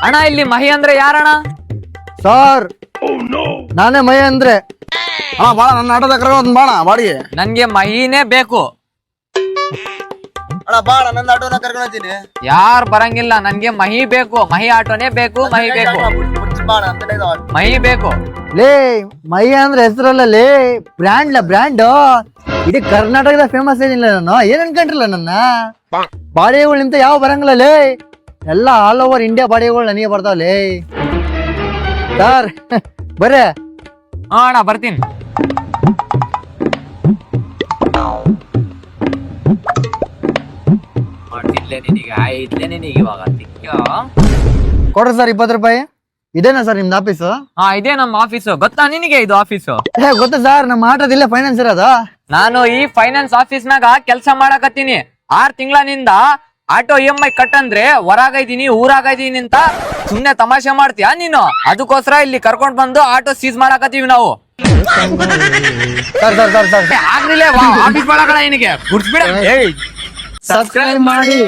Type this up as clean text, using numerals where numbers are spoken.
ಅಣ್ಣ ಇಲ್ಲಿ ಮಹಿ ಅಂದ್ರೆ ಯಾರಣ್ಣ? ಸರ್ ನಾನೇ ಮಯ ಅಂದ್ರೆ ಅಣ್ಣ ಬಾಳ ನನ್ನ ಆಟೋದ ಕರ್ಕೊಂಡು ಬಾಣ ಬಾಡಿಗೆ. ನನ್ಗೆ ಮಹಿನೇ ಬೇಕು. ಅಣ್ಣ ಬಾಳ ನನ್ನ ಆಟೋನ ಕರ್ಕೊಂಡು ಹೋಗ್ತೀನಿ. ಯಾರ್ ಬರಂಗಿಲ್ಲ, ನನ್ಗೆ ಮಹಿ ಬೇಕು. ಮಹಿ ಆಟೋನೇ ಬೇಕು, ಮಹಿ ಬೇಕು, ಮಹಿ ಬೇಕು. ಲೇ ಮಯ್ಯ ಅಂದ್ರೆ ಹೆಸರಲ್ಲ ಲೇ, ಬ್ರ್ಯಾಂಡ್ ಇಡೀ ಕರ್ನಾಟಕದ ಫೇಮಸ್ ಏನಿಲ್ಲ. ನಾನು ಏನ್ ಅನ್ಕೊಂಡ್ರಲ್ಲ ನನ್ನ ಬಾಡಿಗೆಗಳು ನಿಂತ ಯಾವ ಬರಂಗಿಲ್ಲ ಲೇ, ಎಲ್ಲ ಆಲ್ ಓವರ್ ಇಂಡಿಯಾ ಬಾಡಿಗೆಗಳು ನನಗೆ ಬರ್ತಾವಲೇ ಸರ್. ಬರ್ರೆ. ಹಾ ಅಣ್ಣ ಬರ್ತೀನಿ. ಕೊಡ್ರಿ ಸರ್ 20 ರೂಪಾಯಿ. ಇದೇನಾ ಸರ್ ನಿಮ್ದು ಆಫೀಸು? ಹಾ ಇದೇ ನಮ್ಮ ಆಫೀಸು. ಗೊತ್ತಾ ನಿನಗೆ ಇದು ಆಫೀಸು? ಗೊತ್ತಾ ಸರ್, ನಮ್ಮ ಆಟೋದಿಲ್ಲ ಫೈನಾನ್ಸ್ ಇರೋದು. ನಾನು ಈ ಫೈನಾನ್ಸ್ ಆಫೀಸ್ನಾಗ ಕೆಲಸ ಮಾಡಕತ್ತೀನಿ. 6 ತಿಂಗಳಿನಿಂದ ಆಟೋ EMI ಕಟ್ ಅಂದ್ರೆ ಹೊರಾಗೈದೀನಿ ಊರಾಗೈದೀನಿ ಅಂತ ಸುಮ್ನೆ ತಮಾಷೆ ಮಾಡ್ತೀಯಾ ನೀನು? ಅದಕ್ಕೋಸ್ಕರ ಇಲ್ಲಿ ಕರ್ಕೊಂಡ್ ಬಂದು ಆಟೋ ಸೀಸ್ ಮಾಡಕತ್ತೀವಿ ನಾವು. ಸರ್ ಆಗ್ಲಿಲ್ಲ ಆಫೀಸ್ ಒಳಗಡೆ ನಿನಗೆ ಗುಡ್ಸ್ಬಿಡ. ಸಬ್ಸ್ಕ್ರೈಬ್ ಮಾಡಿ.